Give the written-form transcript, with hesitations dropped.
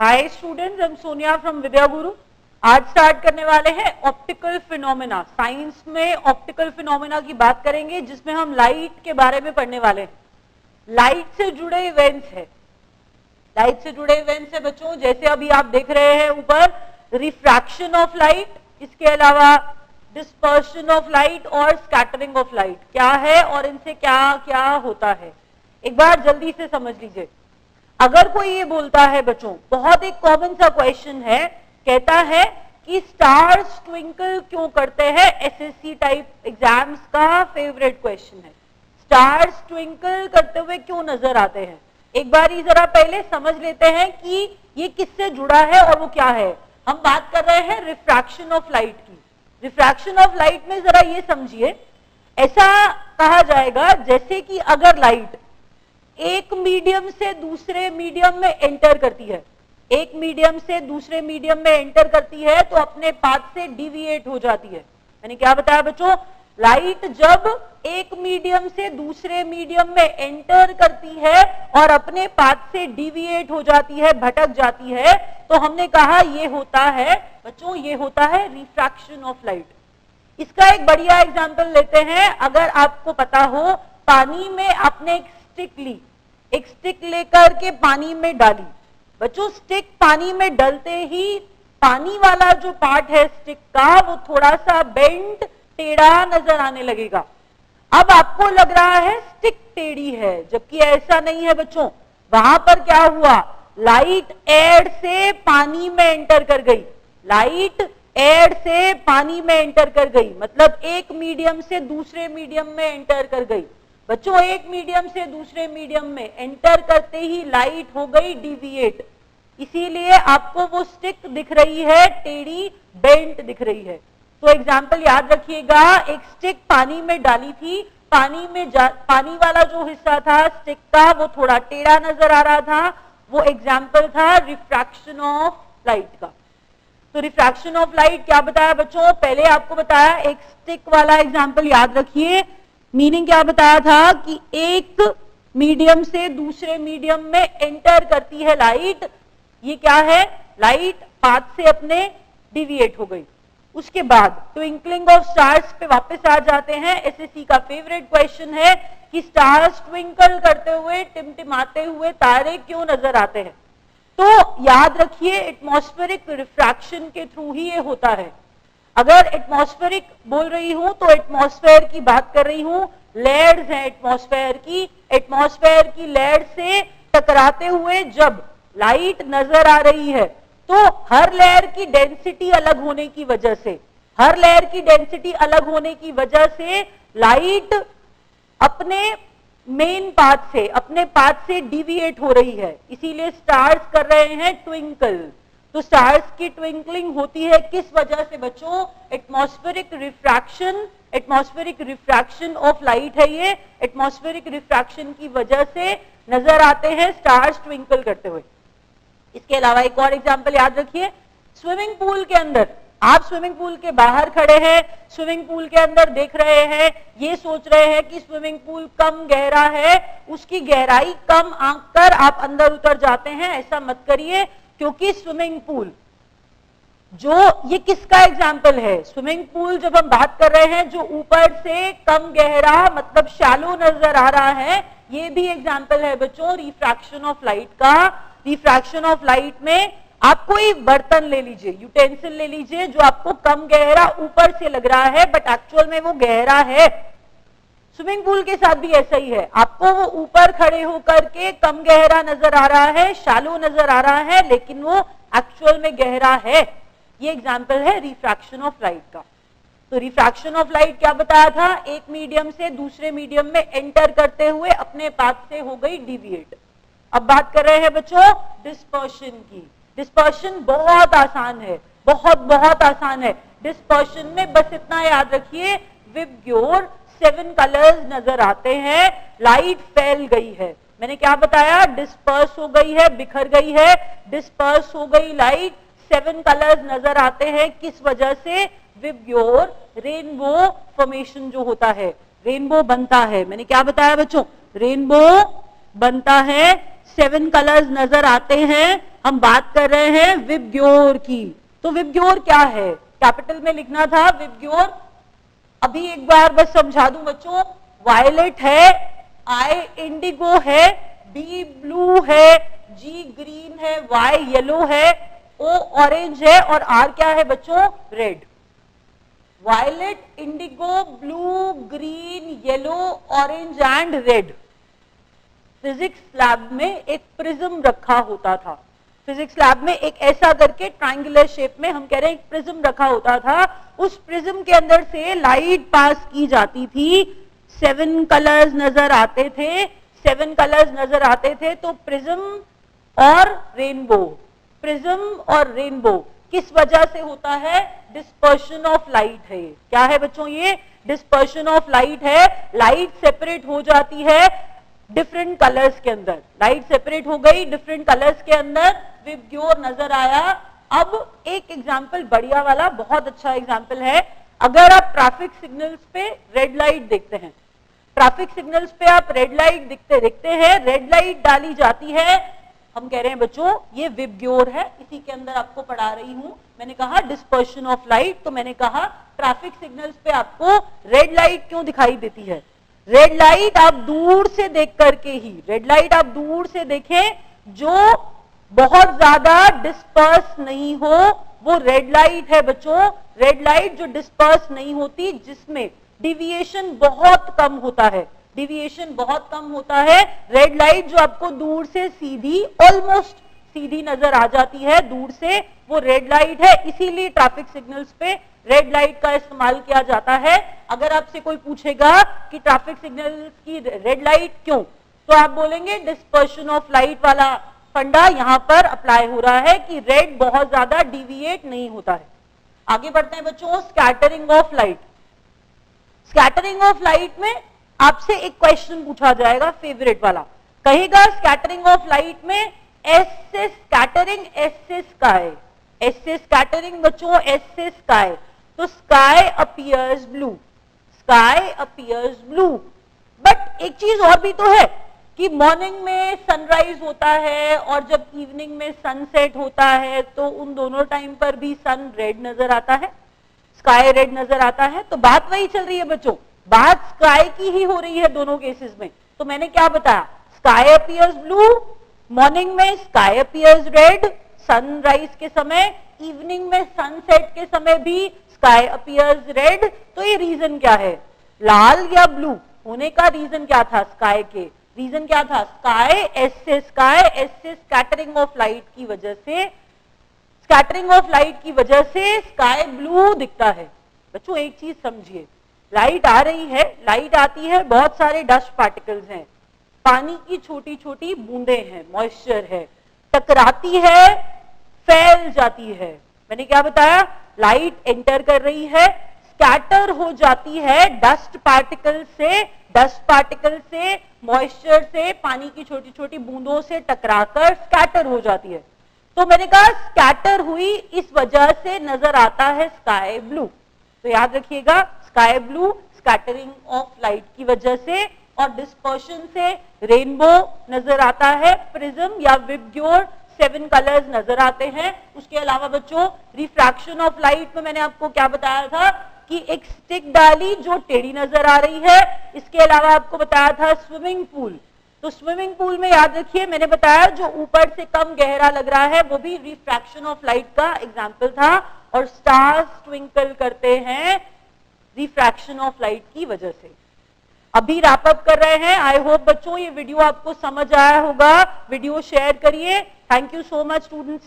Hi students, हम Sonia from विद्या गुरु। आज start करने वाले हैं ऑप्टिकल फिनोमेना। साइंस में ऑप्टिकल फिनोमेना की बात करेंगे, जिसमें हम लाइट के बारे में पढ़ने वाले हैं। लाइट से जुड़े इवेंट्स है, लाइट से जुड़े इवेंट्स है बच्चों। जैसे अभी आप देख रहे हैं ऊपर रिफ्रैक्शन ऑफ लाइट, इसके अलावा डिस्पर्शन ऑफ लाइट और स्कैटरिंग ऑफ लाइट क्या है और इनसे क्या क्या होता है, एक बार जल्दी से समझ लीजिए। अगर कोई ये बोलता है बच्चों, बहुत एक कॉमन सा क्वेश्चन है, कहता है कि स्टार्स ट्विंकल क्यों करते हैं। एसएससी टाइप एग्जाम्स का फेवरेट क्वेश्चन है, स्टार्स ट्विंकल करते हुए क्यों नजर आते हैं। एक बार ही जरा पहले समझ लेते हैं कि ये किससे जुड़ा है और वो क्या है। हम बात कर रहे हैं रिफ्रैक्शन ऑफ लाइट की। रिफ्रैक्शन ऑफ लाइट में जरा ये समझिए, ऐसा कहा जाएगा जैसे कि अगर लाइट एक मीडियम से दूसरे मीडियम में एंटर करती है, एक मीडियम से दूसरे मीडियम में एंटर करती है तो अपने पाथ से डिविएट हो जाती है। मैंने क्या बताया बच्चों, लाइट जब एक मीडियम से दूसरे मीडियम में एंटर करती है और अपने पाथ से डिविएट हो जाती है, भटक जाती है, तो हमने कहा ये होता है बच्चों, ये होता है रिफ्रैक्शन ऑफ लाइट। इसका एक बढ़िया एग्जांपल लेते हैं। अगर आपको पता हो, पानी में आपने एक स्टिक ली, एक स्टिक लेकर के पानी में डाली। बच्चों स्टिक पानी में डलते ही पानी वाला जो पार्ट है स्टिक का, वो थोड़ा सा बेंड टेढ़ा नजर आने लगेगा। अब आपको लग रहा है स्टिक टेढ़ी है, जबकि ऐसा नहीं है बच्चों। वहां पर क्या हुआ, लाइट एयर से पानी में एंटर कर गई, लाइट एयर से पानी में एंटर कर गई, मतलब एक मीडियम से दूसरे मीडियम में एंटर कर गई। बच्चों एक मीडियम से दूसरे मीडियम में एंटर करते ही लाइट हो गई डिविएट, इसीलिए आपको वो स्टिक दिख रही है टेढ़ी, बेंट दिख रही है। तो एग्जाम्पल याद रखिएगा, एक स्टिक पानी में डाली थी, पानी वाला जो हिस्सा था स्टिक का वो थोड़ा टेढ़ा नजर आ रहा था, वो एग्जाम्पल था रिफ्रैक्शन ऑफ लाइट का। तो रिफ्रैक्शन ऑफ लाइट क्या बताया बच्चों, पहले आपको बताया एक स्टिक वाला एग्जाम्पल याद रखिए। मीनिंग क्या बताया था कि एक मीडियम से दूसरे मीडियम में एंटर करती है लाइट, ये क्या है, लाइट पाथ से अपने डिविएट हो गई। उसके बाद ट्विंकलिंग ऑफ स्टार्स पे वापस आ जाते हैं। एसएससी का फेवरेट क्वेश्चन है कि स्टार्स ट्विंकल करते हुए, टिमटिमाते हुए तारे क्यों नजर आते हैं। तो याद रखिए एटमॉस्फेरिक रिफ्रैक्शन के थ्रू ही ये होता है। अगर एटमॉस्फेरिक बोल रही हूं तो एटमॉस्फेयर की बात कर रही हूं, लेयर्स हैं एटमॉस्फेयर की, एटमॉस्फेयर की लेयर से टकराते हुए जब लाइट नजर आ रही है तो हर लेयर की डेंसिटी अलग होने की वजह से, हर लेयर की डेंसिटी अलग होने की वजह से लाइट अपने मेन पाथ से, अपने पाथ से डिविएट हो रही है, इसीलिए स्टार्स कर रहे हैं ट्विंकल। तो स्टार्स की ट्विंकलिंग होती है किस वजह से बच्चों, atmospheric refraction, atmospheric refraction of light है ये। एटमॉस्फेरिक रिफ्रैक्शन की वजह से नजर आते हैं स्टार्स ट्विंकल करते हुए। इसके अलावा एक और एग्जांपल याद रखिए, स्विमिंग पूल के अंदर, आप स्विमिंग पूल के बाहर खड़े हैं, स्विमिंग पूल के अंदर देख रहे हैं, ये सोच रहे हैं कि स्विमिंग पूल कम गहरा है, उसकी गहराई कम आंक कर आप अंदर उतर जाते हैं। ऐसा मत करिए, क्योंकि स्विमिंग पूल जो, ये किसका एग्जाम्पल है, स्विमिंग पूल जब हम बात कर रहे हैं जो ऊपर से कम गहरा मतलब शैलो नजर आ रहा है, ये भी एग्जाम्पल है बच्चों रिफ्रैक्शन ऑफ लाइट का। रिफ्रैक्शन ऑफ लाइट में आप कोई बर्तन ले लीजिए, यूटेंसिल ले लीजिए, जो आपको कम गहरा ऊपर से लग रहा है बट एक्चुअल में वो गहरा है। स्विमिंग पूल के साथ भी ऐसा ही है, आपको वो ऊपर खड़े होकर के कम गहरा नजर आ रहा है, शैलो नजर आ रहा है, लेकिन वो एक्चुअल में गहरा है। ये एग्जाम्पल है रिफ्रैक्शन ऑफ लाइट का। तो रिफ्रैक्शन ऑफ लाइट क्या बताया था, एक मीडियम से दूसरे मीडियम में एंटर करते हुए अपने पाथ से हो गई डिविएट। अब बात कर रहे हैं बच्चों डिस्पर्शन की। डिस्पर्शन बहुत आसान है, बहुत बहुत आसान है। डिस्पर्शन में बस इतना याद रखिए, विबग्योर 7 कलर्स नजर आते हैं, लाइट फैल गई है। मैंने क्या बताया, डिस्पर्स हो गई है, बिखर गई है, डिस्पर्स हो गई लाइट, 7 कलर्स नजर आते हैं। किस वजह से, विबग्योर रेनबो फॉर्मेशन जो होता है, रेनबो बनता है। मैंने क्या बताया बच्चों, रेनबो बनता है, 7 कलर्स नजर आते हैं, हम बात कर रहे हैं विबग्योर की। तो विबग्योर क्या है, कैपिटल में लिखना था विबग्योर। अभी एक बार बस समझा दूं बच्चों, वायलेट है, आई इंडिगो है, बी ब्लू है, जी ग्रीन है, वाई येलो है, ओ ऑरेंज है और आर क्या है बच्चों, red. Violet, indigo, blue, green, yellow, orange and red. Physics lab में एक प्रिज्म रखा होता था। फिजिक्स लैब में एक ऐसा करके ट्रायंगुलर शेप में हम कह रहे हैं एक प्रिज्म रखा होता था। उस प्रिज्म के अंदर से लाइट पास की जाती थी। 7 कलर्स नजर आते थे, 7 कलर्स नजर आते थे। तो प्रिज्म और रेनबो, प्रिज्म और रेनबो किस वजह से होता है, डिस्पर्शन ऑफ लाइट है। क्या है बच्चों, ये डिस्पर्शन ऑफ लाइट है। लाइट सेपरेट हो जाती है डिफरेंट कलर्स के अंदर, लाइट सेपरेट हो गई डिफरेंट कलर्स के अंदर, विबग्योर नजर आया। अब एक एग्जाम्पल बढ़िया वाला, बहुत अच्छा एग्जाम्पल है। अगर आप ट्रैफिक सिग्नल्स पे रेड लाइट देखते हैं, ट्रैफिक सिग्नल्स पे आप रेड लाइट देखते हैं, रेड लाइट डाली जाती है, हम कह रहे हैं बच्चों ये विबग्योर है। इसी के अंदर आपको पढ़ा रही हूं, मैंने कहा डिस्पर्शन ऑफ लाइट, तो मैंने कहा ट्रैफिक सिग्नल्स पे आपको रेड लाइट क्यों दिखाई देती है। रेड लाइट आप दूर से देख करके ही, रेड लाइट आप दूर से देखें, जो बहुत ज्यादा डिस्पर्स नहीं हो वो रेड लाइट है बच्चों। रेड लाइट जो डिस्पर्स नहीं होती, जिसमें डिविएशन बहुत कम होता है, डिविएशन बहुत कम होता है। रेड लाइट जो आपको दूर से सीधी, ऑलमोस्ट सीधी नजर आ जाती है दूर से, वो रेड लाइट है। इसीलिए ट्रैफिक सिग्नल्स पे रेड लाइट का इस्तेमाल किया जाता है। अगर आपसे कोई पूछेगा कि ट्रैफिक सिग्नल्स की रेड लाइट क्यों, तो आप बोलेंगे डिस्पर्शन ऑफ लाइट वाला फंडा यहां पर अप्लाई हो रहा है कि रेड बहुत ज्यादा डिविएट नहीं होता है। आगे बढ़ते हैं बच्चों, scattering of light. Scattering of light में आपसे एक क्वेश्चन पूछा जाएगा, फेवरेट वाला, कहेगा स्कैटरिंग ऑफ लाइट में एस से स्कैटरिंग, एस से स्काई, एस से स्कैटरिंग बच्चों, एस से स्काई। तो sky appears blue, sky appears blue. But एक चीज और भी तो है कि मॉर्निंग में सनराइज होता है और जब इवनिंग में सनसेट होता है, तो उन दोनों टाइम पर भी सन रेड नजर आता है, स्काई रेड नजर आता है। तो बात वही चल रही है बच्चों, बात स्काई की ही हो रही है दोनों केसेस में। तो मैंने क्या बताया, स्काई अपीयर्स ब्लू, मॉर्निंग में स्काई अपीयर्स रेड, सनराइज के समय, इवनिंग में सनसेट के समय भी स्काई अपीयर्स रेड। तो ये रीजन क्या है, लाल या ब्लू होने का रीजन क्या था, स्काई के रीजन क्या था, स्काई, एस से स्काई, एस से स्कैटरिंग ऑफ लाइट की वजह से, स्कैटरिंग ऑफ लाइट की वजह से स्काई ब्लू दिखता है। बच्चों एक चीज समझिए, लाइट आ रही है, लाइट आती है, बहुत सारे डस्ट पार्टिकल्स हैं, पानी की छोटी छोटी बूंदें हैं, मॉइस्चर है, टकराती है, फैल जाती है। मैंने क्या बताया, लाइट एंटर कर रही है, स्कैटर हो जाती है डस्ट पार्टिकल से, डस्ट पार्टिकल से, मॉइस्चर से, पानी की छोटी छोटी बूंदों से टकराकर स्कैटर हो जाती है। तो मैंने कहा स्कैटर हुई, इस वजह से नजर आता है स्काई ब्लू। तो याद रखिएगा, sky blue scattering of light की वजह से, और डिस्पर्शन से रेनबो नजर आता है, प्रिज्म या विबग्योर 7 कलर्स नजर आते हैं। उसके अलावा बच्चों रिफ्रैक्शन ऑफ लाइट में मैंने आपको क्या बताया था कि एक स्टिक डाली जो टेढ़ी नजर आ रही है। इसके अलावा आपको बताया था स्विमिंग पूल। तो स्विमिंग पूल में याद रखिए मैंने बताया जो ऊपर से कम गहरा लग रहा है वो भी रिफ्रैक्शन ऑफ लाइट का एग्जाम्पल था, और स्टार्स ट्विंकल करते हैं रिफ्रैक्शन ऑफ लाइट की वजह से। अभी रैप अप कर रहे हैं। आई होप बच्चों ये वीडियो आपको समझ आया होगा। वीडियो शेयर करिए। Thank you so much students.